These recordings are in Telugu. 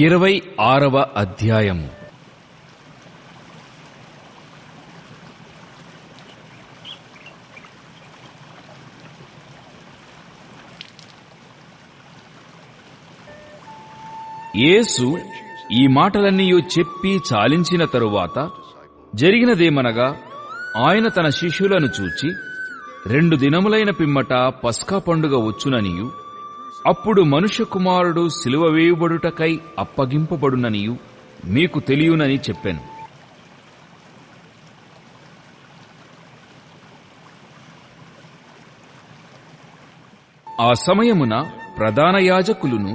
26వ అధ్యాయము. యేసు ఈ మాటలన్నీయు చెప్పి చాలించిన తరువాత జరిగినదేమనగా, ఆయన తన శిష్యులను చూచి 2 దినములైన పిమ్మట పస్కా పండుగ వచ్చుననియు, అప్పుడు మనుష్య కుమారుడు సిలువ వేయబడుటకై అప్పగింపబడుననియు మీకు తెలియునని చెప్పెను. ఆ సమయమున ప్రధాన యాజకులును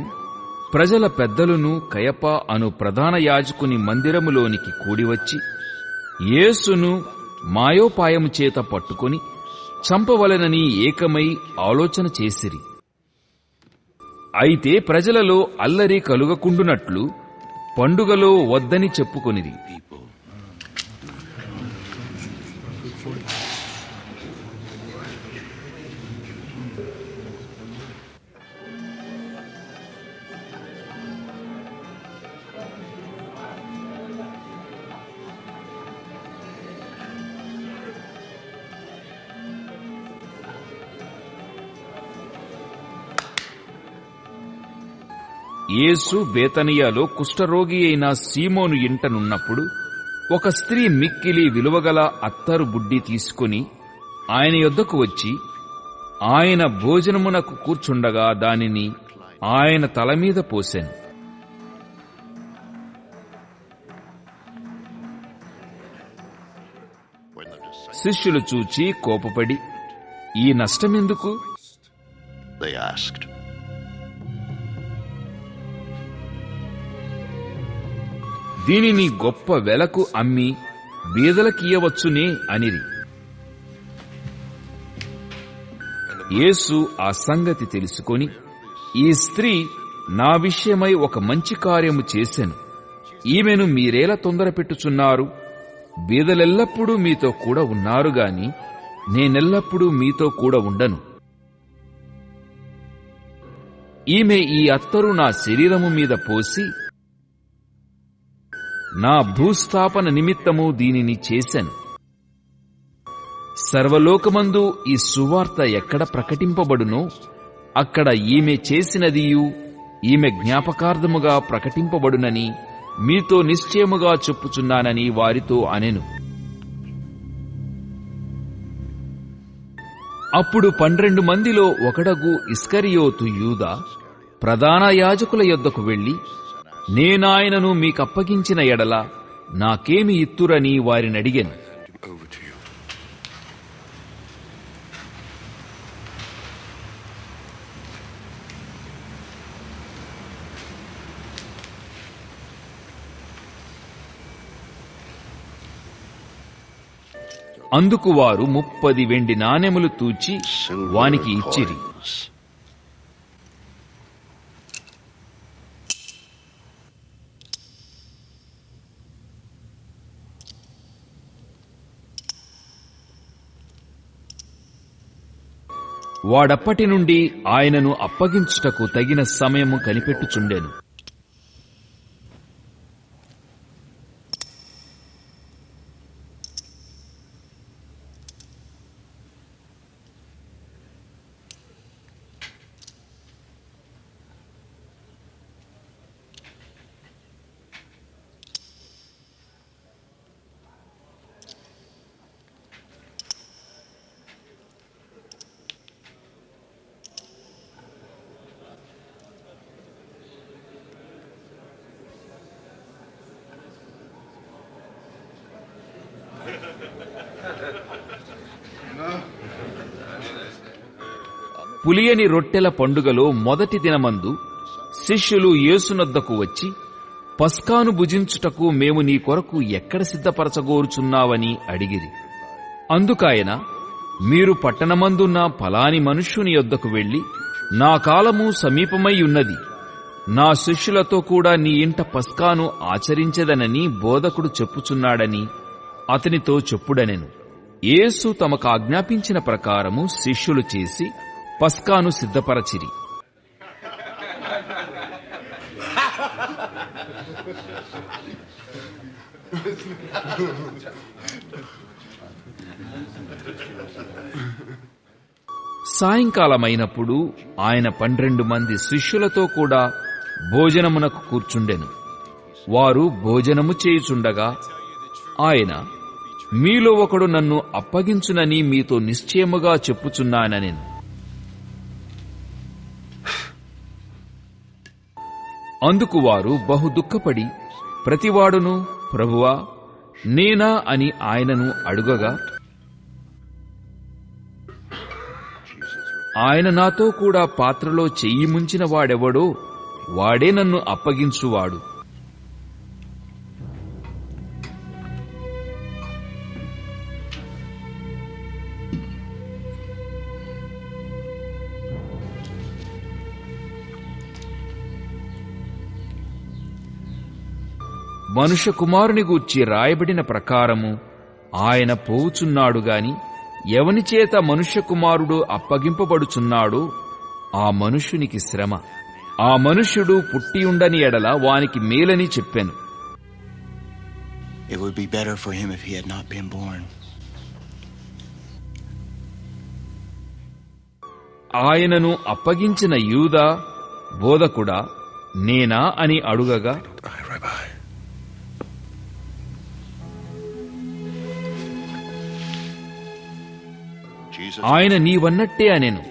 ప్రజల పెద్దలును కయప అను ప్రధాన యాజకుని మందిరములోనికి కూడివచ్చి యేసును మాయోపాయము చేత పట్టుకొని చంపవలెనని ఏకమై ఆలోచన చేసిరి. అయితే ప్రజలలో అల్లరి కలుగకుండునట్లు పండుగలో వద్దని చెప్పుకొనిది. యేసు బేతనియాలో కుష్ఠరోగి అయిన సీమోను ఇంటనున్నప్పుడు ఒక స్త్రీ మిక్కిలి విలువగల అత్తరు బుడ్డి తీసుకుని ఆయన యొద్దకు వచ్చి ఆయన భోజనమునకు కూర్చుండగా దానిని ఆయన తలమీద పోసెను. శిష్యులు చూచి కోపపడి, ఈ నష్టమెందుకు? దీనిని గొప్ప వెలకు అమ్మి బీదలకియ్యవచ్చునే అనిరి. యేసు ఆ సంగతి తెలుసుకొని, ఈ స్త్రీ నా విషయమై ఒక మంచి కార్యము చేసెను. ఈమెను మీరేలా తొందర పెట్టుచున్నారు? బీదలెల్లప్పుడూ మీతో కూడా ఉన్నారుగాని నేనెల్లప్పుడూ మీతో కూడా ఉండను. ఈమె ఈ అత్తరు నా శరీరము మీద పోసి నా భూస్థాపన నిమిత్తము దీనిని చేశాను. సర్వలోకమందు ఈ సువార్త ఎక్కడ ప్రకటింపబడునో అక్కడ ఈమె చేసినదియు ఈమె జ్ఞాపకార్థముగా ప్రకటింపబడునని మీతో నిశ్చయముగా చెప్పుచున్నానని వారితో అనెను. అప్పుడు 12 మందిలో ఒకడగు ఇస్కరియోతు యూదా ప్రధాన యాజకుల యొద్దకు వెళ్లి, నేనాయనను మీకప్పగించిన ఎడల నాకేమి ఇత్తురని వారినడిగెను. అందుకు వారు 30 వెండి నాణెములు తూచి వానికి ఇచ్చిరి. వాడప్పటి నుండి ఆయనను అప్పగించుటకు తగిన సమయము కనిపెట్టుచుండెను. పులియని రొట్టెల పండుగలో మొదటి దినమందు శిష్యులు యేసునొద్దకు వచ్చి, పస్కాను భుజించుటకు మేము నీ కొరకు ఎక్కడ సిద్ధపరచగోరుచున్నావని అడిగిరి. అందుకాయన, మీరు పట్టణమందున్న ఫలాని మనుష్యుని యొద్దకు వెళ్లి, నా కాలము సమీపమై ఉన్నది, నా శిష్యులతో కూడా నీ ఇంట పస్కాను ఆచరించెదనని బోధకుడు చెప్పుచున్నాడని అతనితో చెప్పుడనెను. యేసు తమకు ఆజ్ఞాపించిన ప్రకారము శిష్యులు చేసి పస్కాను సిద్ధపరచిరి. సాయంకాలమైనప్పుడు ఆయన 12 మంది శిష్యులతో కూడా భోజనమునకు కూర్చుండెను. వారు భోజనము చేయుచుండగా ఆయన, మీలో ఒకడు నన్ను అప్పగించునని మీతో నిశ్చయముగా చెప్పుచున్నానెను. అందుకు వారు బహు దుఃఖపడి ప్రతివాడును, ప్రభువా నేనా అని ఆయనను అడుగగా, ఆయన నాతో కూడా పాత్రలో చెయ్యి ముంచిన వాడెవడో వాడే నన్ను అప్పగించువాడు. మనుష్య కుమారుని గూర్చి రాయబడిన ప్రకారము ఆయన పోవుచున్నాడు గాని ఎవనిచేత మనుష్య కుమారుడు అప్పగింపబడుచున్నాడో ఆ మనుష్యునికి శ్రమ. ఆ మనుష్యుడు పుట్టియుండని ఎడల వానికి మేలని చెప్పెను. It would be better for him if he had not been born. ఆయనను అప్పగించిన యూదా, బోధకుడా నేనా అని అడుగగా, ఆయన నీవన్నట్టే అనెను.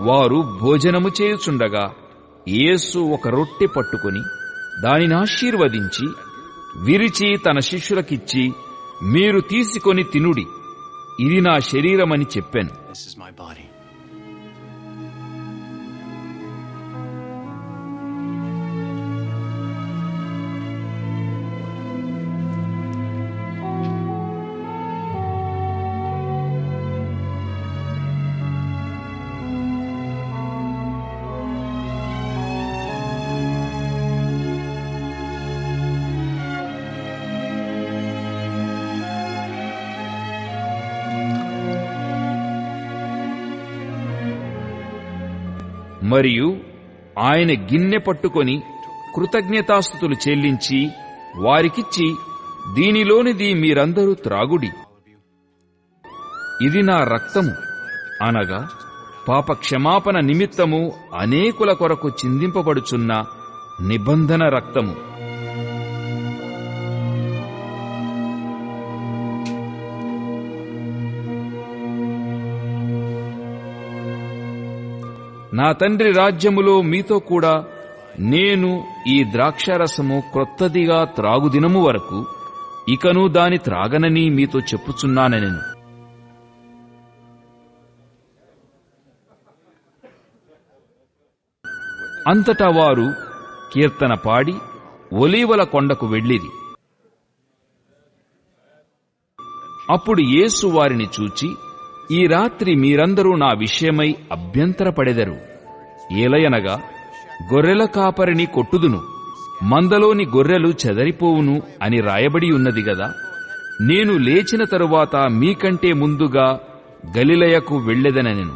వారు భోజనము చేయుచుండగా యేసు ఒక రొట్టె పట్టుకుని దానిని ఆశీర్వదించి విరిచి తన శిష్యులకిచ్చి, మీరు తీసుకొని తినుడి, ఇది నా శరీరమని చెప్పాను. మరియు ఆయన గిన్నె పట్టుకొని కృతజ్ఞతాస్తుతులు చెల్లించి వారికిచ్చి, దీనిలోనిది మీరందరూ త్రాగుడి, ఇది నా రక్తము, అనగా పాప క్షమాపణ నిమిత్తము అనేకుల కొరకు చిందింపబడుచున్న నిబంధన రక్తము. నా తండ్రి రాజ్యములో మీతో కూడా నేను ఈ ద్రాక్షారసము క్రొత్తదిగా త్రాగుదినము వరకు ఇకను దాని త్రాగనని మీతో చెప్పుచున్నానెను. అంతటా వారు కీర్తన పాడి ఒలీవల కొండకు వెళ్ళిరి. అప్పుడు యేసు వారిని చూచి, ఈ రాత్రి మీరందరూ నా విషయమై అభ్యంతరపడెదరు. ఏలయనగా గొర్రెల కాపరిని కొట్టుదును, మందలోని గొర్రెలు చెదరిపోవును అని రాయబడి ఉన్నది గదా. నేను లేచిన తరువాత మీకంటే ముందుగా గలిలయకు వెళ్ళెదనెను.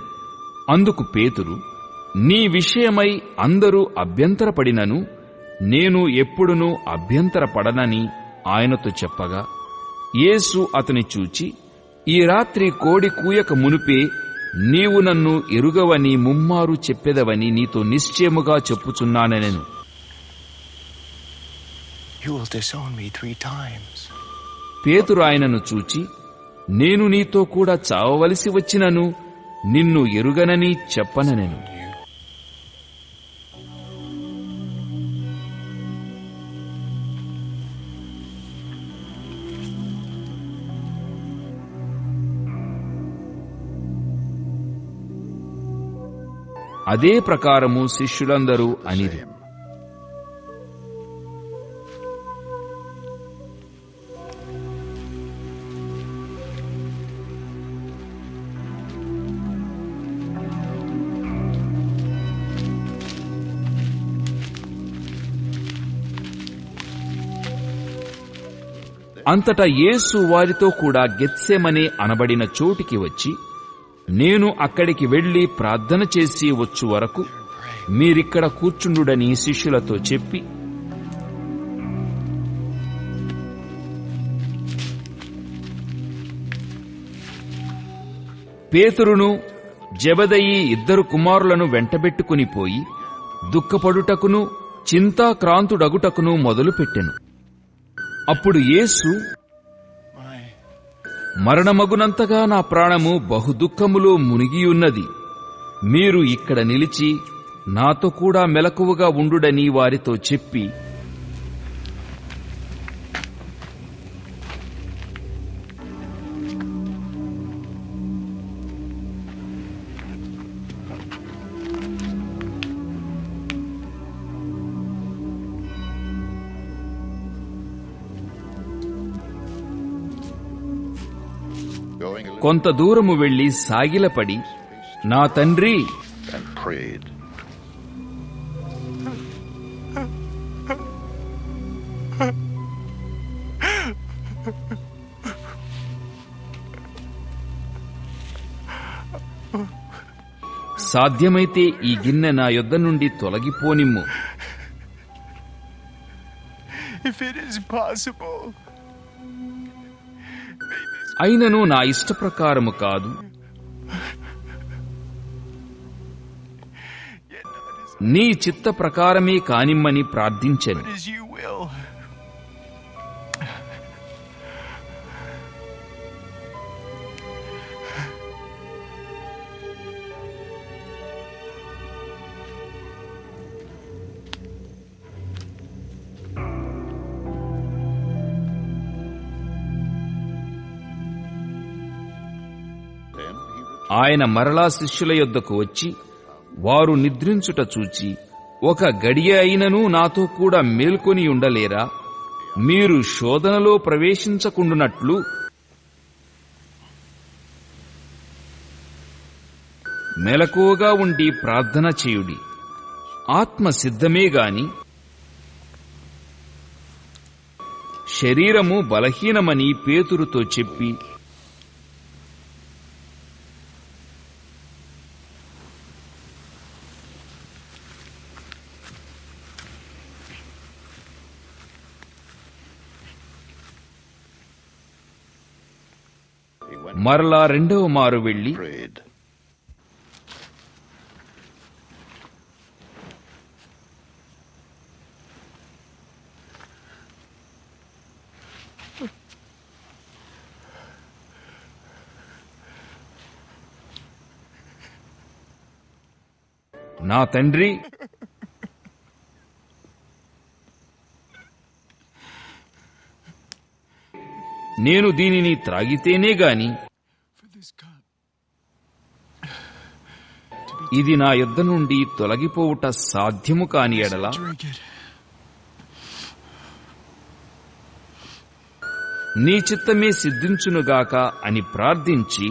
అందుకు పేతురు, నీ విషయమై అందరూ అభ్యంతరపడినను నేను ఎప్పుడునూ అభ్యంతరపడనని ఆయనతో చెప్పగా, యేసు అతని చూచి, ఈ రాత్రి కోడి కూయక మునుపే నీవు నన్ను ఎరుగవని ముమ్మారు చెప్పెదవని నీతో నిశ్చయముగా చెప్పుచున్నానెను. You will disown me 3 times. పేతురు ఆయనను చూచి, నేను నీతో కూడా చావవలసి వచ్చినను నిన్ను ఎరుగనని చెప్పననెను. అదే ప్రకారము శిష్యులందరూ అనిరి. అంతటా యేసు వారితో కూడా గెత్సెమనే అనబడిన చోటికి వచ్చి, నేను అక్కడికి వెళ్లి ప్రార్థన చేసి వచ్చు వరకు మీరిక్కడ కూర్చుండుడని శిష్యులతో చెప్పి, పేతురును జెబెదయి 2 కుమారులను వెంటబెట్టుకుని పోయి దుఃఖపడుటకును చింతాక్రాంతుడగుటకును మొదలుపెట్టెను. అప్పుడు యేసు, మరణమగునంతగా నా ప్రాణము బహుదుఃఖములో మునిగియున్నది. మీరు ఇక్కడ నిలిచి నాతో కూడా మెలకువగా ఉండుడని వారితో చెప్పి, కొంత దూరము వెళ్లి సాగిలపడి, నా తండ్రి, and prayed. సాధ్యమైతే ఈ గిన్నె నా యొద్ద నుండి తొలగిపోనిమ్ము. If it is possible. అయినను నా ఇష్టప్రకారము కాదు, నీ చిత్త ప్రకారమే కానిమ్మని ప్రార్థించెను. As you will. ఆయన మరలా శిష్యుల యొద్దకు వచ్చి వారు నిద్రించుట చూచి, ఒక గడియ అయినను నాతో కూడా మేల్కొని ఉండలేరా? మీరు శోధనలో ప్రవేశించకుండునట్లు మెలకువగా ఉండి ప్రార్థన చేయుడి. ఆత్మ సిద్ధమే గాని శరీరము బలహీనమని పేతురుతో చెప్పి, మరలా 2వ మారు వెళ్లి Prayed. నా తండ్రి, నేను దీనిని త్రాగితేనే గాని ఇది నా యొద్ద నుండి తొలగిపోవుట సాధ్యము కాని ఎడల Drink it. నీ చిత్తమే సిద్ధించునుగాక అని ప్రార్థించి,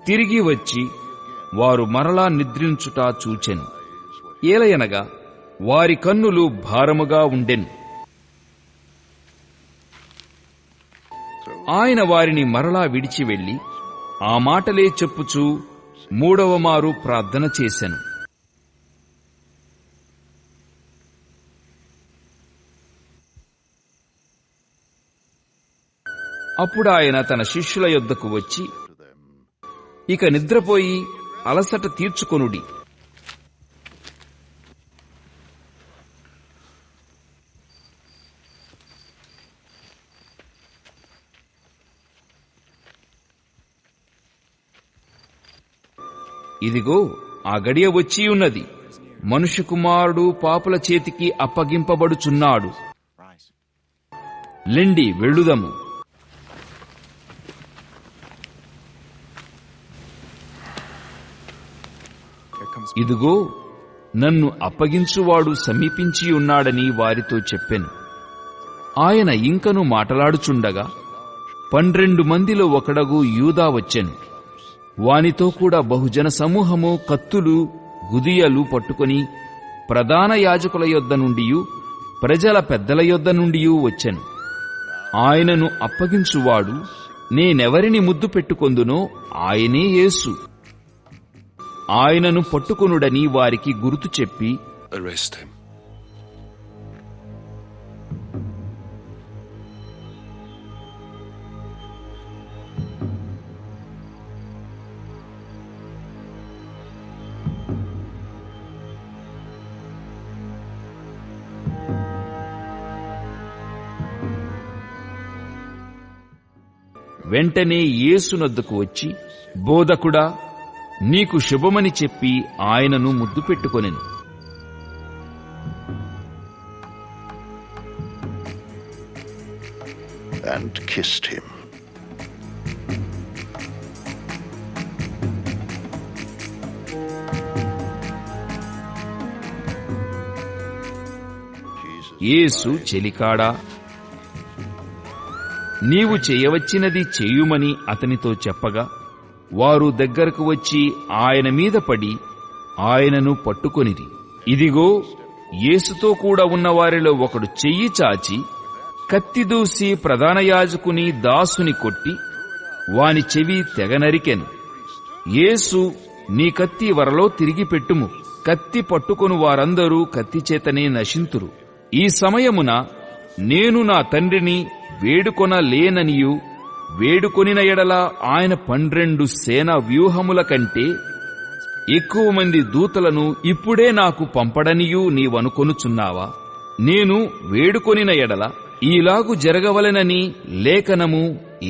తిరిగి వచ్చి వారు మరలా నిద్రించుట చూచెను. ఏలయనగా వారి కన్నులు భారముగా ఉండెను. ఆయన వారిని మరలా విడిచి వెళ్లి ఆ మాటలే చెప్పుచూ మూడవ మారు ప్రార్థన చేసెను. అప్పుడాయన తన శిష్యుల యొద్దకు వచ్చి, ఇక నిద్రపోయి అలసట తీర్చుకొనుడి. ఇదిగో ఆ గడియ వచ్చియున్నది. మనుష్య కుమారుడు పాపుల చేతికి అప్పగింపబడుచున్నాడు. లెండి, వెళ్ళుదము. ఇదిగో నన్ను అప్పగించువాడు సమీపించియున్నాడని వారితో చెప్పెను. ఆయన ఇంకను మాటలాడుచుండగా 12 మందిలో ఒకడగు యూదా వచ్చెను. వానితో కూడా బహుజన సమూహము కత్తులు గుదియలు పట్టుకొని ప్రధాన యాజకుల యొద్ద నుండియు ప్రజల పెద్దల యొద్ద నుండియు వచ్చెను. ఆయనను అప్పగించువాడు నేనెవరిని ముద్దు పెట్టుకొందునో ఆయనే యేసు. ఆయనను పట్టుకొనుడని వారికి గుర్తు చెప్పి, Arrest him. వెంటనే యేసునొద్దకు వచ్చి, బోధకుడా, నీకు శుభమని చెప్పి ఆయనను ముద్దు పెట్టుకొనెను. And kissed him. యేసు చెలికాడా, నీవు చేయవచ్చినది చేయుమని అతనితో చెప్పగా, వారు దగ్గరకు వచ్చి ఆయన మీద పడి ఆయనను పట్టుకొనిరి. ఇదిగో యేసుతో కూడా ఉన్నవారిలో ఒకడు చెయ్యి చాచి కత్తి దూసి ప్రధాన యాజకుని దాసుని కొట్టి వాని చెవి తెగనరికెను. యేసు, నీ కత్తి వరలో తిరిగి పెట్టుము. కత్తి పట్టుకొను వారందరూ కత్తిచేతనే నశింతురు. ఈ సమయమున నేను నా తండ్రిని వేడుకొనలేననియు, వేడుకొనిన ఎడల ఆయన 12 సేనా వ్యూహముల కంటే ఎక్కువ మంది దూతలను ఇప్పుడే నాకు పంపడనియూ నీవనుకొనుచున్నావా? నేను వేడుకొనిన ఎడల ఈలాగు జరగవలెనని లేఖనము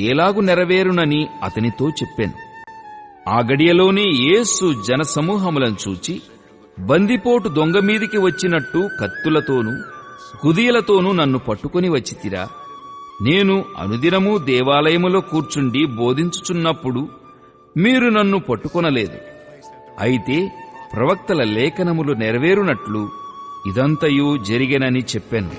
ఏలాగు నెరవేరునని అతనితో చెప్పెను. ఆ గడియలోనే యేసు జనసమూహములను చూచి, బందిపోటు దొంగ మీదికి వచ్చినట్టు కత్తులతోనూ గుదియలతోనూ నన్ను పట్టుకొని వచ్చితిరా? నేను అనుదినము దేవాలయములో కూర్చుండి బోధించుచున్నప్పుడు మీరు నన్ను పట్టుకొనలేదు. అయితే ప్రవక్తల లేఖనములు నెరవేరునట్లు ఇదంతయు జరిగెనని చెప్పాను.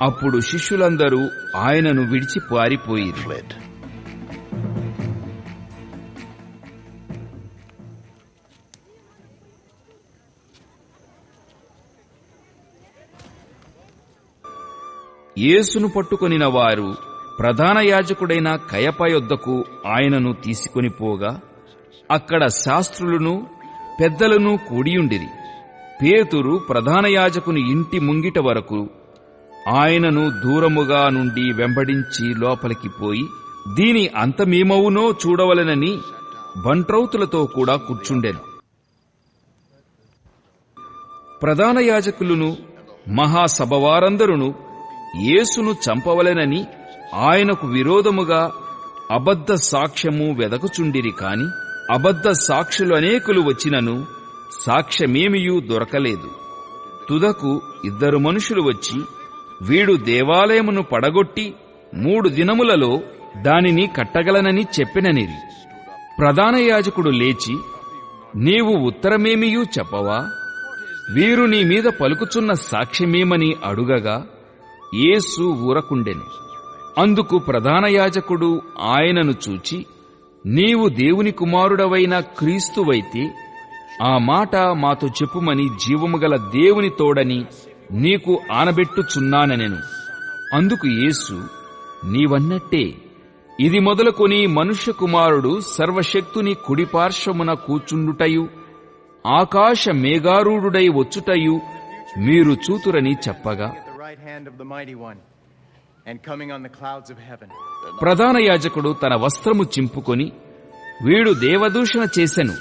అప్పుడు శిష్యులందరూ ఆయనను విడిచి పారిపోయిరి. Fled. యేసును పట్టుకొనిన వారు ప్రధాన యాజకుడైన కయప యొద్దకు ఆయనను తీసుకొనిపోగా అక్కడ శాస్త్రులను పెద్దలను కూడియుండిరి. పేతురు ప్రధాన యాజకుని ఇంటి ముంగిట వరకు ఆయనను దూరముగా నుండి వెంబడించి లోపలికి పోయి దీని అంతమేమవునో చూడవలెనని బంట్రౌతులతో కూడా కూర్చుండెను. ప్రధాన యాజకులును మహాసభవారందరును యేసును చంపవలెనని ఆయనకు విరోధముగా అబద్ధ సాక్ష్యము వెదకుచుండిరి. కాని అబద్ధ సాక్షులు అనేకులు వచ్చినను సాక్ష్యమేమియూ దొరకలేదు. తుదకు 2 మనుషులు వచ్చి, వీడు దేవాలయమును పడగొట్టి 3 దినములలో దానిని కట్టగలనని చెప్పిననిరి. ప్రధాన యాజకుడు లేచి, నీవు ఉత్తరమేమియూ చెప్పవా? వీరు నీ మీద పలుకుచున్న సాక్ష్యమేమని అడుగగా యేసు ఊరకుండెను. అందుకు ప్రధాన యాజకుడు ఆయనను చూచి, నీవు దేవుని కుమారుడవైన క్రీస్తువైతే ఆ మాట మాతో చెప్పుమని జీవముగల దేవుని తోడని నీకు ఆనబెట్టుచున్నానెను. అందుకు యేసు, నీవన్నట్టే. ఇది మొదలుకొని మనుష్య కుమారుడు సర్వశక్తుని కుడిపార్శ్వమున కూచుండుటయు ఆకాశ మేఘారూఢుడై వచ్చుటయు మీరు చూతురని చెప్పగా, ప్రధాన యాజకుడు తన వస్త్రము చింపుకొని, వీడు దేవదూషణ చేసెను,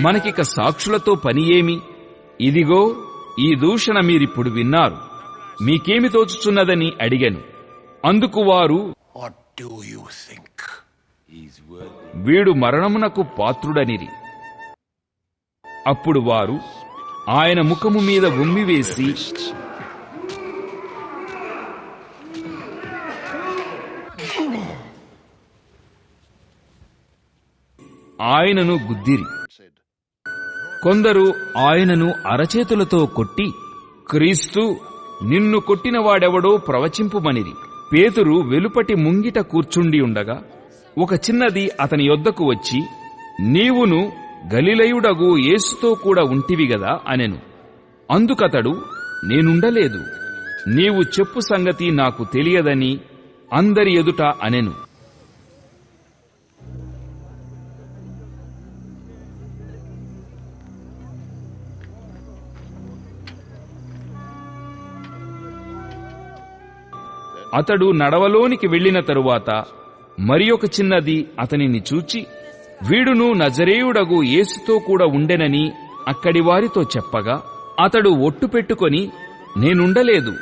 మనకిక సాక్షులతో పని ఏమి? ఇదిగో ఈ దూషణ మీరిప్పుడు విన్నారు, మీకేమి తోచుచున్నదని అడిగెను. అందుకు వారు, వీడు మరణమునకు పాత్రుడనిరి. అప్పుడు వారు ఆయన ముఖము మీద ఉమ్మివేసి ఆయనను గుద్దిరి. కొందరు ఆయనను అరచేతులతో కొట్టి, క్రీస్తు, నిన్ను కొట్టినవాడెవడో ప్రవచింపుమనిరి. పేతురు వెలుపటి ముంగిట కూర్చుండి ఉండగా ఒక చిన్నది అతని యొద్దకు వచ్చి, నీవును గలిలయుడగు యేసుతో కూడా ఉంటివి గదా అనెను. అందుకతడు, నేనుండలేదు, నీవు చెప్పు సంగతి నాకు తెలియదని అందరి ఎదుట అనెను. అతడు నడవలోనికి వెళ్లిన తరువాత మరి ఒక చిన్నది అతనిని చూచి, వీడును నజరేయుడగు యేసుతో కూడా ఉండెనని అక్కడి వారితో చెప్పగా, అతడు ఒట్టు పెట్టుకొని, నేనుండలేదు,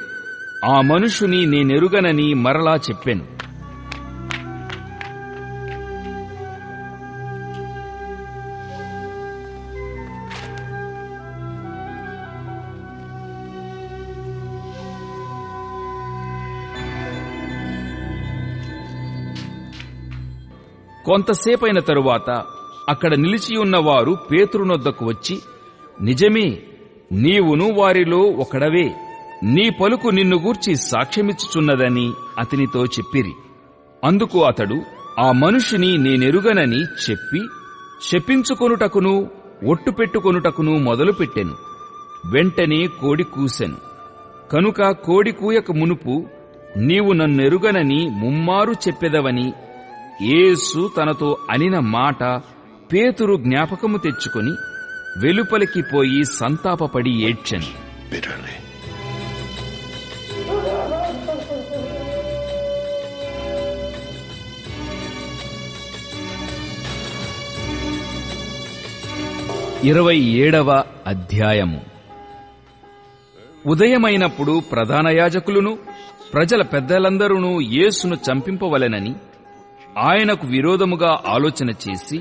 ఆ మనుషుని నేనెరుగనని మరలా చెప్పెను. కొంతసేపైన తరువాత అక్కడ నిలిచియున్నవారు పేతురునొద్దకు వచ్చి, నిజమే, నీవును వారిలో ఒకడవే, నీ పలుకు నిన్ను గూర్చి సాక్ష్యమిచ్చుచున్నదని అతనితో చెప్పిరి. అందుకు అతడు ఆ మనుషుని నేనెరుగనని చెప్పి శపించుకొనుటకును ఒట్టు పెట్టుకొనుటకును మొదలుపెట్టెను. వెంటనే కోడి కూసెను. కనుక కోడి కూయక మునుపు నీవు నన్నెరుగనని ముమ్మారు చెప్పెదవని యేసు తనతో అనిన మాట పేతురు జ్ఞాపకము తెచ్చుకొని వెలుపలికి పోయి సంతాపపడి ఏడ్చెను. bitterly. ఇరవై 7వ అధ్యాయము. ఉదయమైనప్పుడు ప్రధాన యాజకులును ప్రజల పెద్దలందరూ యేసును చంపింపవలెనని ఆయనకు విరోధముగా ఆలోచన చేసి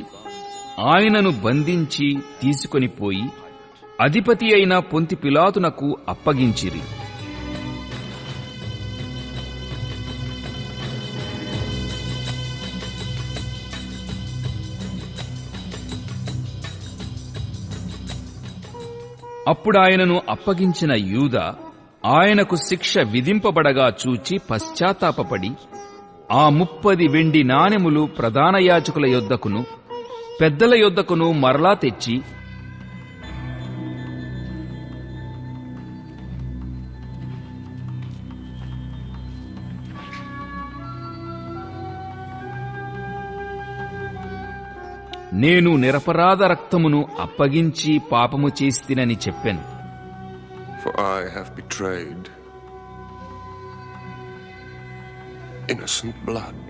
ఆయనను బంధించి తీసుకొనిపోయి అధిపతి అయిన పొంతి పిలాతునకు అప్పగించిరి. అప్పుడాయనను అప్పగించిన యూదా ఆయనకు శిక్ష విధింపబడగా చూచి పశ్చాత్తాపపడి ఆ 30 వెండి నాణెములు ప్రధాన యాజకుల యొద్దకును పెద్దల యొద్దకును మరలా తెచ్చి, నేను నిరపరాధ రక్తమును అప్పగించి పాపము చేస్తినని చెప్పెను. For I have betrayed innocent blood.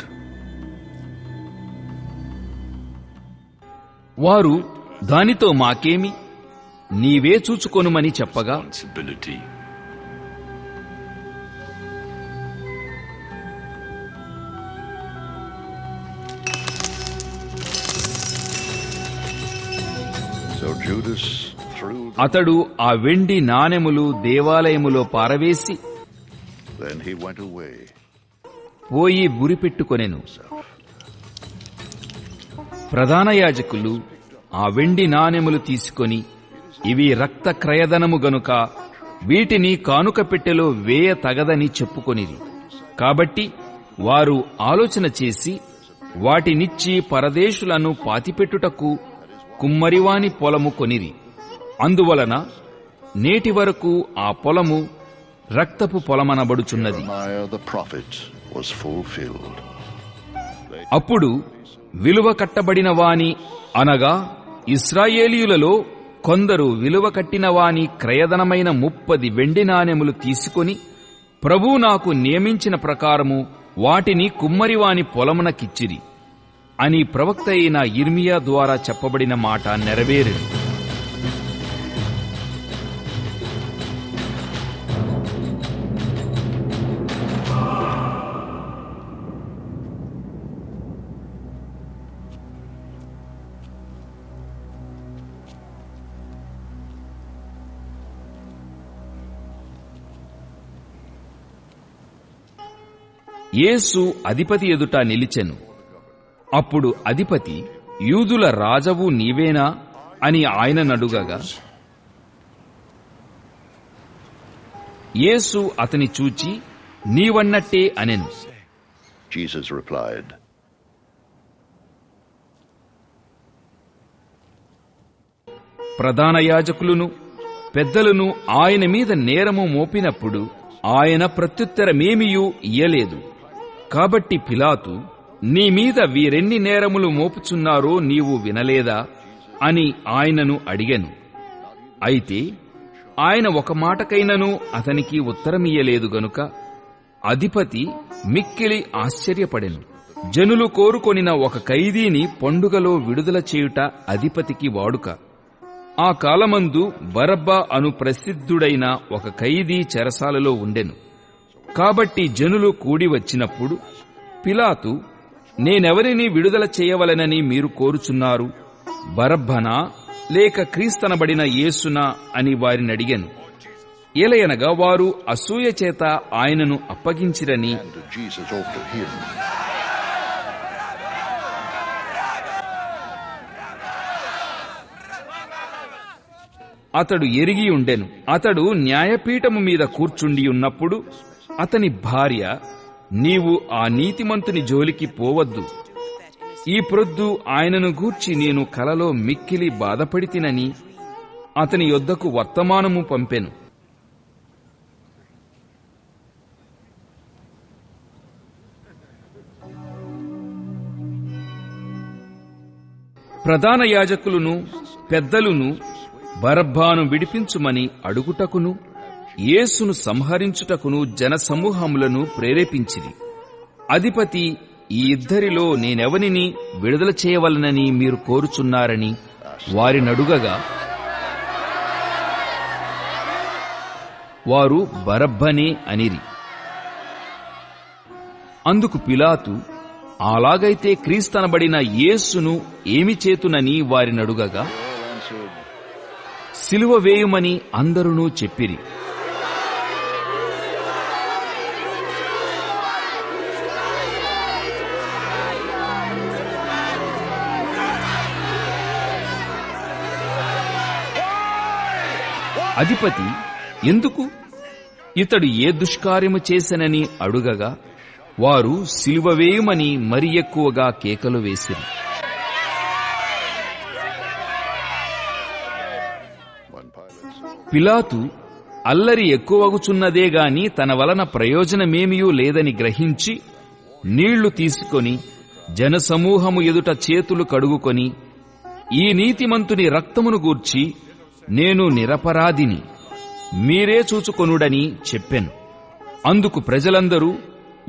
వారు దానితో మాకేమి, నీవే చూచుకొనుమని చెప్పగా, Responsibility. So Judas threw them. అతడు ఆ వెండి నాణెములు దేవాలయములో పారవేసి Then he went away. పోయి బురిపెట్టుకొనెను. ప్రధాన యాజకులు ఆ వెండి నాణెములు తీసుకొని, ఇవి రక్త క్రయధనము గనుక వీటిని కానుక పెట్టెలో వేయ తగదని చెప్పుకొనిది. కాబట్టి వారు ఆలోచన చేసి వాటినిచ్చి పరదేశులను పాతిపెట్టుటకు కుమ్మరివాని పొలము కొనిరి. అందువలన నేటి వరకు ఆ పొలము రక్తపు పొలమనబడుచున్నది. Jeremiah the prophet was fulfilled. అప్పుడు విలువ కట్టబడిన వాని, అనగా ఇశ్రాయేలీయులలో కొందరు విలువ కట్టిన వాని క్రయధనమైన 30 వెండి నాణెములు తీసుకొని, ప్రభువు నాకు నియమించిన ప్రకారము వాటిని కుమ్మరివాని పొలమునకిచ్చిరి అని ప్రవక్త అయిన యిర్మీయా ద్వారా చెప్పబడిన మాట నెరవేరింది. యేసు అధిపతి ఎదుట నిలిచెను. అప్పుడు అధిపతి, యూదుల రాజవు నీవేనా అని ఆయననడుగగా, యేసు అతని చూచి నీవన్నట్టే అనెను. Jesus replied, ప్రధాన యాజకులును పెద్దలను ఆయన మీద నేరము మోపినప్పుడు ఆయన ప్రత్యుత్తరమేమియూ ఇయ్యలేదు. కాబట్టి పిలాతు, నీ మీద వీరెన్ని నేరములు మోపుచున్నారో నీవు వినలేదా అని ఆయనను అడిగెను. అయితే ఆయన ఒక మాటకైనను అతనికి ఉత్తరమియ్యలేదు గనుక అధిపతి మిక్కిలి ఆశ్చర్యపడెను. జనులు కోరుకొనిన ఒక ఖైదీని పండుగలో విడుదల చేయుట అధిపతికి వాడుక. ఆ కాలమందు బరబ్బా అను ప్రసిద్ధుడైన ఒక ఖైదీ చెరసాలలో ఉండెను. కాబట్టి జనులు కూడి వచ్చినప్పుడు పిలాతు, నేనెవరిని విడుదల చేయవలెనని మీరు కోరుచున్నారు, బరబ్బనా లేక క్రీస్తనబడిన యేసునా అని వారినడిగెను. ఏలయనగా వారు అసూయ చేత ఆయనను అప్పగించిరని and Jesus over him. అతడు ఎరిగి ఉండెను. అతడు న్యాయపీఠము మీద కూర్చుండి ఉన్నప్పుడు అతని భార్య, నీవు ఆ నీతిమంతుని జోలికి పోవద్దు, ఈ ప్రొద్దు ఆయనను గూర్చి నేను కలలో మిక్కిలి బాధపడితినని అతని యొద్దకు వర్తమానము పంపెను. ప్రధాన యాజకులను పెద్దలును బరబ్బాను విడిపించుమని అడుగుటకును యేసును సంహరించుటకును జనసమూహములను ప్రేరేపించిరి. అధిపతి, ఈ ఇద్దరిలో నేనెవనిని విడుదల చేయవలనని మీరు కోరుచున్నారని వారినడుగగా, వారు బరబ్బనే అనిరి. అందుకు పిలాతు, అలాగైతే క్రీస్తనబడిన యేసును ఏమి చేతునని వారినడుగగా, సిలువ వేయుమని అందరూ చెప్పిరి. అధిపతి, ఎందుకు? ఇతడు ఏ దుష్కార్యము చేసెనని అడుగగా, వారు సిలువ వేయుమని మరి ఎక్కువగా కేకలు వేసిరి. పిలాతు అల్లరి ఎక్కువగుచున్నదే గాని తన వలన ప్రయోజనమేమియూ లేదని గ్రహించి నీళ్లు తీసుకొని జనసమూహము ఎదుట చేతులు కడుగుకొని, ఈ నీతిమంతుని రక్తమును గూర్చి నేను నిరపరాధిని, మీరే చూచుకొనుడని చెప్పెను. అందుకు ప్రజలందరూ,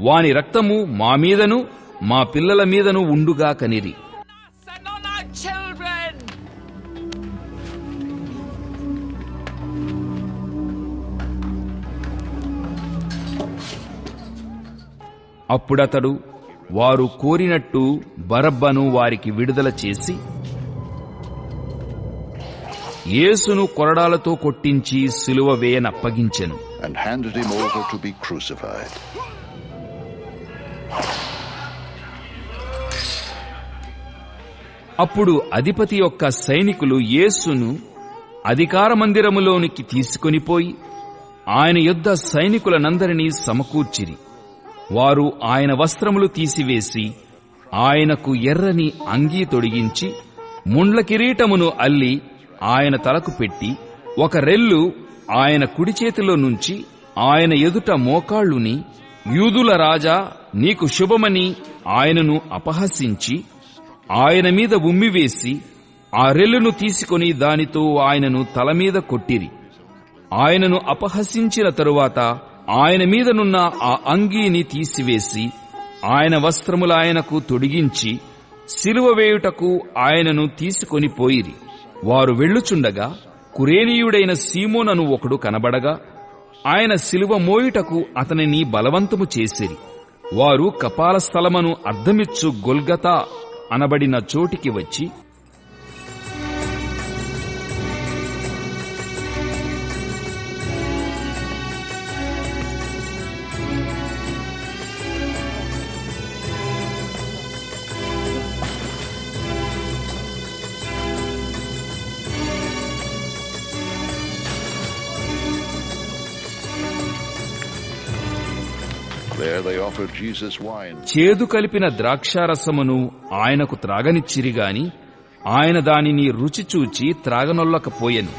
వాని రక్తము మా మీదను మా పిల్లల మీదను ఉండుగా కనిరి. And on our children! అప్పుడతడు వారు కోరినట్టు బరబ్బను వారికి విడుదల చేసి యేసును కొరడాలతో కొట్టించి సిలువ వేయనప్పగించెను. and handed him over to be crucified. అప్పుడు అధిపతి యొక్క సైనికులు యేసును అధికార మందిరములోనికి తీసుకొనిపోయి ఆయన యొద్ద సైనికులనందరినీ సమకూర్చిరి. వారు ఆయన వస్త్రములు తీసివేసి ఆయనకు ఎర్రని అంగీ తొడిగించి ముండ్ల కిరీటమును అల్లి ఆయన తలకు పెట్టి ఒక రెల్లు ఆయన కుడి చేతిలో నుంచి ఆయన ఎదుట మోకాళ్ళుని, యూదుల రాజా నీకు శుభమని ఆయనను అపహసించి ఆయన మీద ఉమ్మివేసి ఆ రెల్లును తీసుకొని దానితో ఆయనను తలమీద కొట్టిరి. ఆయనను అపహసించిన తరువాత ఆయన మీదనున్న ఆ అంగీని తీసివేసి ఆయన వస్త్రములాయనకు తొడిగించి సిలువ వేయుటకు ఆయనను తీసుకొని పోయిరి. వారు వెళ్ళుచుండగా కురేనీయుడైన సీమోనను ఒకడు కనబడగా ఆయన సిలువ మోయుటకు అతనిని బలవంతము చేసిరి. వారు కపాల స్థలమును అర్థమిచ్చు గొల్గతా అనబడిన చోటికి వచ్చి There they offered Jesus wine. చేదు కలిపిన ద్రాక్షారసమును ఆయనకు త్రాగనిచ్చిరిగాని ఆయన దానిని రుచి చూచి త్రాగనొల్లకపోయెను.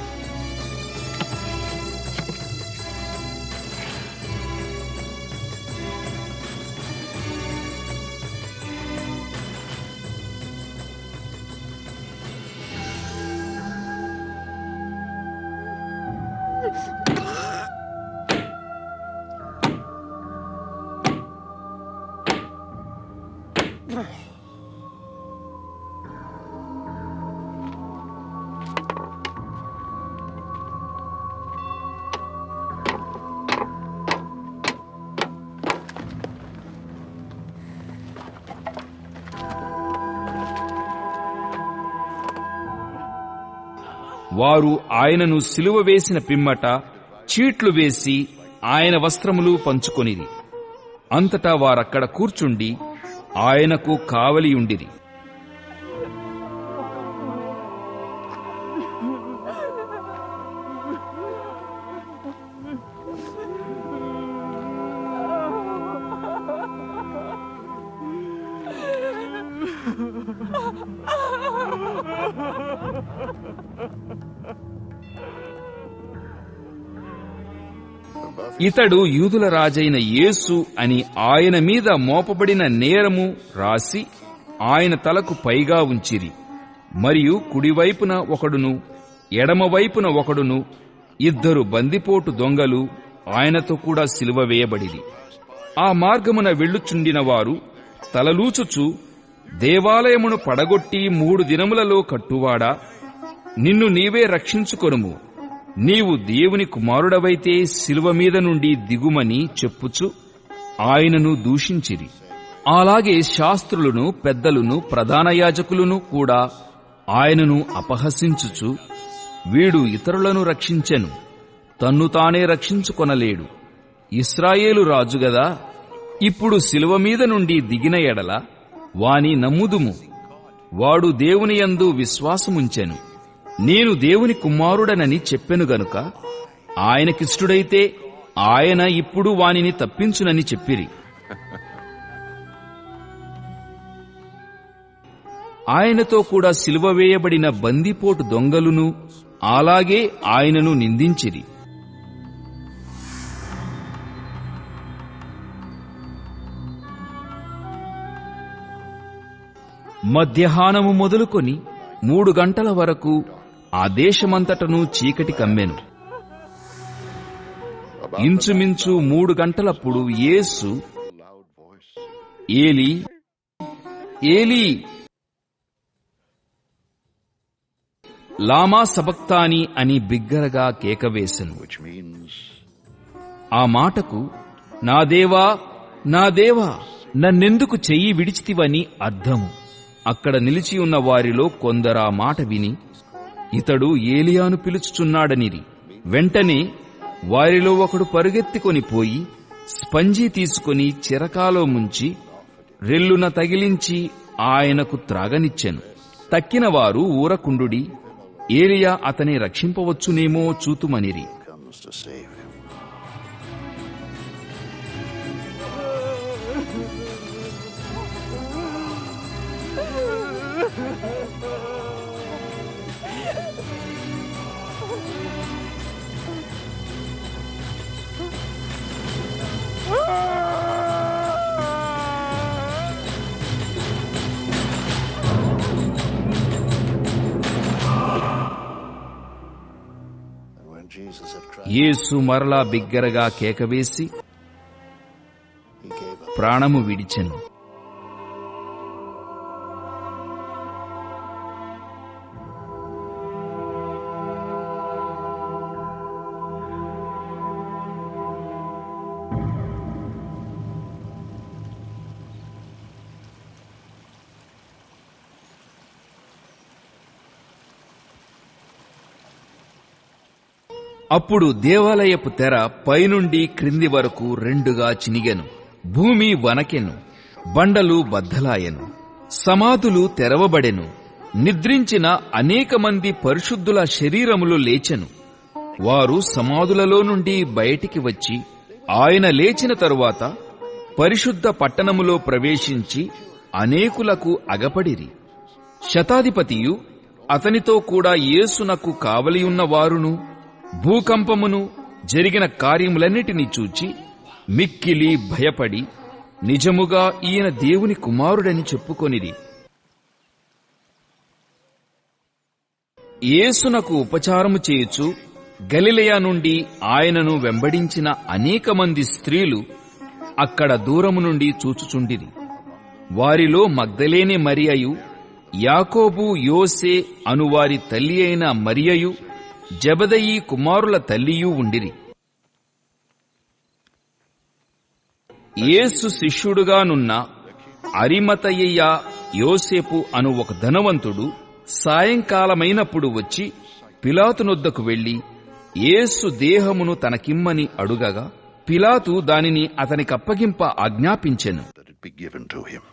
వారు ఆయనను సిలువ వేసిన పిమ్మట చీట్లు వేసి ఆయన వస్త్రములు పంచుకొనిరి. అంతటా వారక్కడ కూర్చుండి ఆయనకు కావలియుండిరి. ఇతడు యూదుల రాజైన యేసు అని ఆయన మీద మోపబడిన నేరము రాసి ఆయన తలకు పైగా ఉంచిరి. మరియు కుడివైపున ఒకడును ఎడమవైపున ఒకడును ఇద్దరు బందిపోటు దొంగలు ఆయనతో కూడా సిలువ వేయబడిరి. ఆ మార్గమున వెళ్ళుచుండిన వారు తలలూచుచు, దేవాలయమును పడగొట్టి 3 దినములలో కట్టువాడా, నిన్ను నీవే రక్షించుకొనుము, నీవు దేవుని కుమారుడవైతే శిలువ మీద నుండి దిగుమని చెప్పుచు ఆయనను దూషించిరి. అలాగే శాస్త్రులను, పెద్దలను, ప్రధాన యాజకులను కూడా ఆయనను అపహసించుచు, వీడు ఇతరులను రక్షించెను, తన్ను తానే రక్షించుకొనలేడు, ఇశ్రాయేలు రాజుగదా, ఇప్పుడు శిలువ మీద నుండి దిగిన ఎడల వాని నమ్ముదుము, వాడు దేవుని యందు విశ్వాసముంచెను, నేను దేవుని కుమారుడనని చెప్పెను గనుక ఆయనకిష్టుడైతే ఆయన ఇప్పుడు వానిని తప్పించునని చెప్పిరి. ఆయనతో కూడా సిలువ వేయబడిన బందిపోటు దొంగలును అలాగే ఆయనను నిందించిరి. మధ్యాహ్నము మొదలుకొని 3 గంటల వరకు ఆ దేశమంతటను చీకటి కమ్మెను. ఇంచుమించు 3 గంటలప్పుడు యేసు, loud voice, ఏలీ ఏలీ లామా సబక్తాని అని బిగ్గరగా కేకవేశను. which means, ఆ మాటకు నా దేవా నా దేవా నన్నెందుకు చెయ్యి విడిచితివని అర్థము. అక్కడ నిలిచి ఉన్న వారిలో కొందరా మాట విని ఇతడు ఏలియాను పిలుచుచున్నాడనిరి. వెంటనే వారిలో ఒకడు పరుగెత్తికొని పోయి స్పంజీ తీసుకొని చిరకాలో ముంచి రెల్లున తగిలించి ఆయనకు త్రాగనిచ్చెను. తక్కిన వారు ఊరకుండుడి, ఏలియా అతని రక్షింపవచ్చునేమో చూతుమనిరి. comes to save him. And when Jesus had cried, యేసు మరలా బిగ్గరగా కేకవేసి he gave up. ప్రాణము విడిచెను. అప్పుడు దేవాలయపు తెర పైనుండి క్రింది వరకు 2గా చినిగెను. భూమి వనకెను, బండలు బద్దలాయెను, సమాధులు తెరవబడెను. నిద్రించిన అనేక మంది పరిశుద్ధుల శరీరములు లేచెను. వారు సమాధులలో నుండి బయటికి వచ్చి ఆయన లేచిన తరువాత పరిశుద్ధ పట్టణములో ప్రవేశించి అనేకులకు అగపడిరి. శతాధిపతియు అతనితో కూడా యేసునకు కావలియున్న వారును భూకంపమును జరిగిన కార్యములన్నిటినీ చూచి మిక్కిలి భయపడి నిజముగా ఈయన దేవుని కుమారుడని చెప్పుకొనిరి. యేసునకు ఉపచారము చేయుచు గలిలయ నుండి ఆయనను వెంబడించిన అనేక మంది స్త్రీలు అక్కడ దూరము నుండి చూచుచుండిరి. వారిలో మగ్దలేనే మరియయు, యాకోబు యోసే అనువారి తల్లి అయిన మరియయు, జెబెదయి కుమారుల తల్లియూ ఉండిరి. యేసు శిష్యుడుగానున్న అరిమతయ్య యోసేపు అను ఒక ధనవంతుడు సాయంకాలమైనప్పుడు వచ్చి పిలాతునొద్దకు వెళ్లి యేసు దేహమును తనకిమ్మని అడుగగా పిలాతు దానిని అతనికప్పగింప ఆజ్ఞాపించెను. that it be given to him.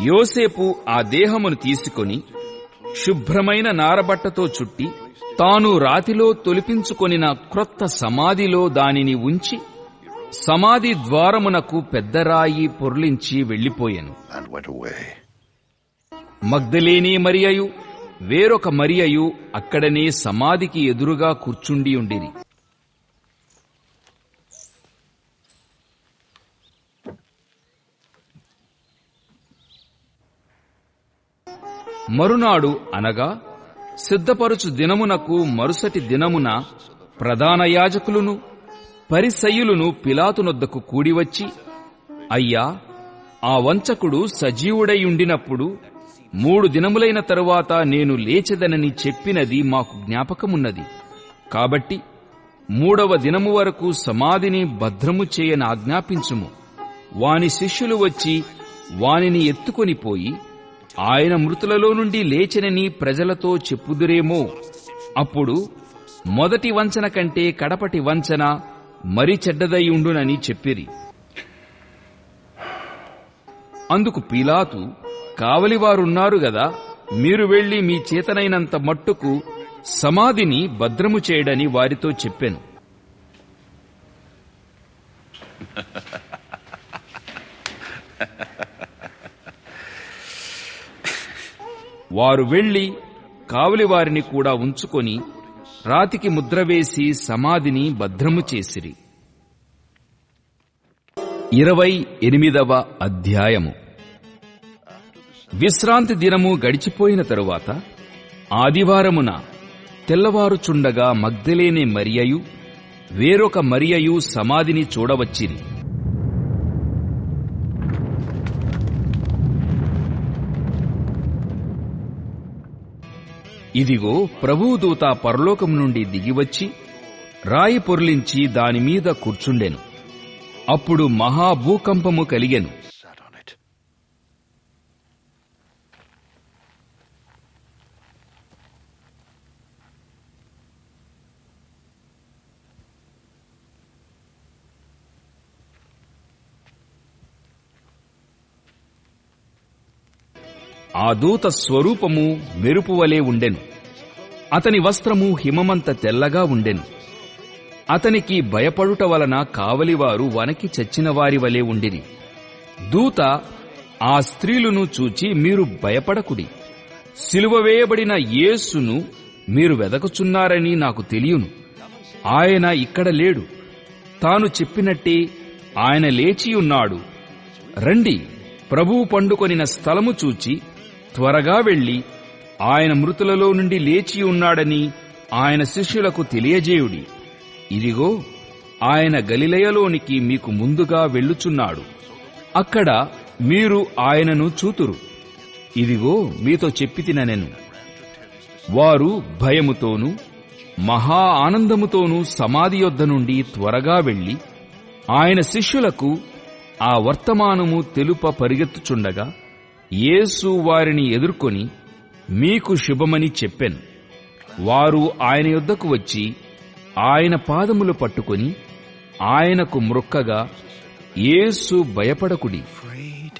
యోసేపు ఆ దేహమును తీసుకొని శుభ్రమైన నారబట్టతో చుట్టి తాను రాతిలో తొలిపించుకొనిన క్రొత్త సమాధిలో దానిని ఉంచి సమాధి ద్వారమునకు పెద్దరాయి పొర్లించి వెళ్లిపోయెను. And went away. మగ్దలేనే మరియయు వేరొక మరియయు అక్కడనే సమాధికి ఎదురుగా కూర్చుండియుండిరి. మరునాడు అనగా సిద్ధపరుచు దినమునకు మరుసటి దినమున ప్రధాన యాజకులును పరిసయ్యులును పిలాతునొద్దకు కూడివచ్చి, అయ్యా, ఆ వంచకుడు సజీవుడైయుండినప్పుడు 3 దినములైన తరువాత నేను లేచెదనని చెప్పినది మాకు జ్ఞాపకమున్నది. కాబట్టి 3వ దినము వరకు సమాధిని భద్రము చేయని ఆజ్ఞాపించుము. వాని శిష్యులు వచ్చి వానిని ఎత్తుకొని పోయి ఆయన మృతులలో నుండి లేచెనని ప్రజలతో చెప్పుదురేమో. అప్పుడు మొదటి వంచన కంటే కడపటి వంచన మరి చెడ్డదై ఉండునని చెప్పిరి. అందుకు పీలాతు, కావలివారున్నారు గదా, మీరు వెళ్లి మీ చేతనైనంత మట్టుకు సమాధిని భద్రము చేయడని వారితో చెప్పెను. వారు వెళ్లి కావలివారిని కూడా ఉంచుకొని రాతికి ముద్ర వేసి సమాధిని భద్రము చేసిరి. 28వ అధ్యాయము. విశ్రాంతి దినము గడిచిపోయిన తరువాత ఆదివారమున తెల్లవారుచుండగా మగ్దలేనే మరియయు వేరొక మరియయు సమాధిని చూడవచ్చిరి. ఇదిగో ప్రభువు దూత పరలోకం నుండి దిగివచ్చి రాయి పొర్లించి దానిమీద కూర్చుండెను. అప్పుడు మహాభూకంపము కలిగెను. Sat on it. ఆ దూత స్వరూపము మెరుపువలే ఉండెను. అతని వస్త్రము హిమమంత తెల్లగా ఉండెను. అతనికి భయపడుట వలన కావలివారు వనకి చచ్చిన వారి వలె ఉండిరి. దూత ఆ స్త్రీలను చూచి, మీరు భయపడకుడి, సిలువ వేయబడిన యేసును మీరు వెదకుచున్నారని నాకు తెలియను. ఆయన ఇక్కడ లేడు. తాను చెప్పినట్టే ఆయన లేచియున్నాడు. రండి, ప్రభువు పండుకొనిన స్థలము చూచి త్వరగా వెళ్లి ఆయన మృతులలో నుండి లేచియున్నాడని ఆయన శిష్యులకు తెలియజేయుడి. ఇదిగో, ఆయన గలిలయలోనికి మీకు ముందుగా వెళ్ళుచున్నాడు. అక్కడ మీరు ఆయనను చూతురు. ఇదిగో మీతో చెప్పితినెను. వారు భయముతోనూ మహా ఆనందముతోనూ సమాధి యొద్ద నుండి త్వరగా వెళ్లి ఆయన శిష్యులకు ఆ వర్తమానము తెలుప పరిగెత్తుచుండగా యేసు వారిని ఎదుర్కొని, మీకు శుభమని చెప్పెను. వారు ఆయన యొద్దకు వచ్చి ఆయన పాదములు పట్టుకొని ఆయనకు మ్రొక్కగా, యేసు భయపడకుడి, Afraid.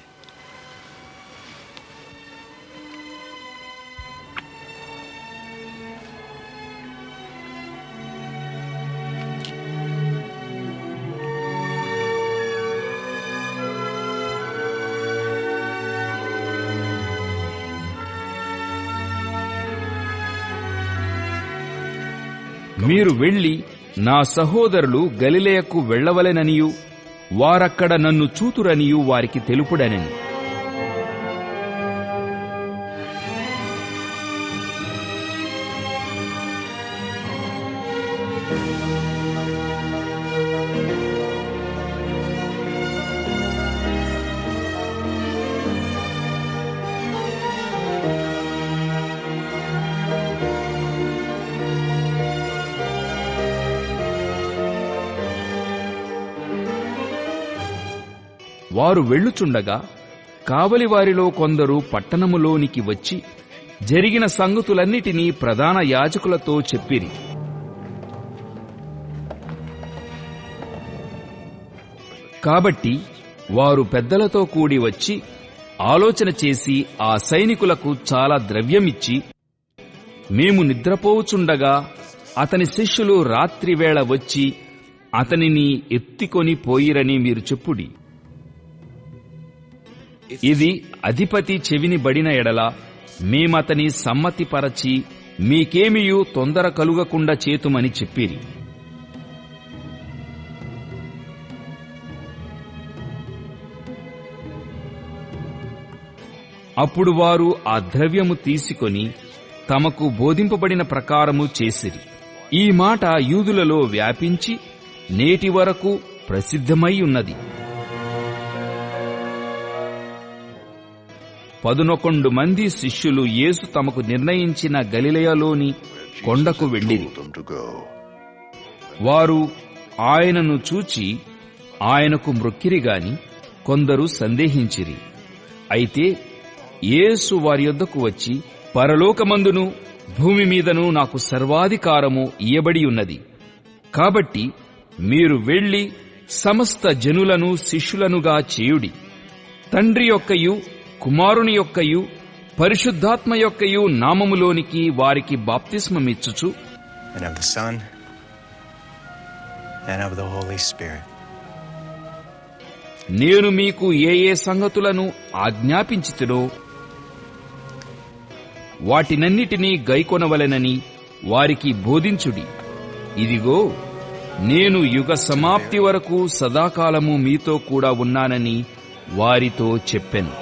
మీరు వెళ్లి నా సహోదరులు గలిలయకు వెళ్లవలెననియు వారక్కడ నన్ను చూతురనియు వారికి తెలుపుడనెను. వారు వెళ్ళుచుండగా కావలివారిలో కొందరు పట్టణములోనికి వచ్చి జరిగిన సంగతులన్నిటినీ ప్రధాన యాజకులతో చెప్పిరి. కాబట్టి వారు పెద్దలతో కూడి వచ్చి ఆలోచన చేసి ఆ సైనికులకు చాలా ద్రవ్యమిచ్చి, మేము నిద్రపోవుచుండగా అతని శిష్యులు రాత్రివేళ వచ్చి అతనిని ఎత్తికొని పోయిరని మీరు చెప్పుడి. ఇది అధిపతి చెవిని బడిన ఎడల మేమతని సమ్మతిపరచి మీకేమియూ తొందర కలుగకుండా చేతుమని చెప్పిరి. అప్పుడు వారు ఆ ద్రవ్యము తీసుకొని తమకు బోధింపబడిన ప్రకారము చేసిరి. ఈ మాట యూదులలో వ్యాపించి నేటి వరకు ప్రసిద్ధమై ఉన్నది. 11 మంది శిష్యులు యేసు తమకు నిర్ణయించిన గలిలయలోని కొండకు వెళ్ళిరి. Told them to go. వారు ఆయనను చూచి ఆయనకు మ్రొక్కిరిగాని కొందరు సందేహించిరి. అయితే యేసు వారి యొద్దకు వచ్చి, పరలోకమందును భూమి మీదను నాకు సర్వాధికారము ఇయ్యబడి ఉన్నది. కాబట్టి మీరు వెళ్లి సమస్త జనులను శిష్యులనుగా చేయుడి. తండ్రి యొక్కయు కుమారుని యొక్కయు పరిశుద్ధాత్మ యొక్కయు నామములోనికి వారికి బాప్తిస్మమిచ్చుచు, And of the Son, and of the Holy Spirit. నేను మీకు ఏ ఏ సంగతులను ఆజ్ఞాపించితినో వాటినన్నిటినీ గైకొనవలెనని వారికి బోధించుడి. ఇదిగో, నేను యుగ సమాప్తి వరకు సదాకాలము మీతో కూడా ఉన్నానని వారితో చెప్పెను.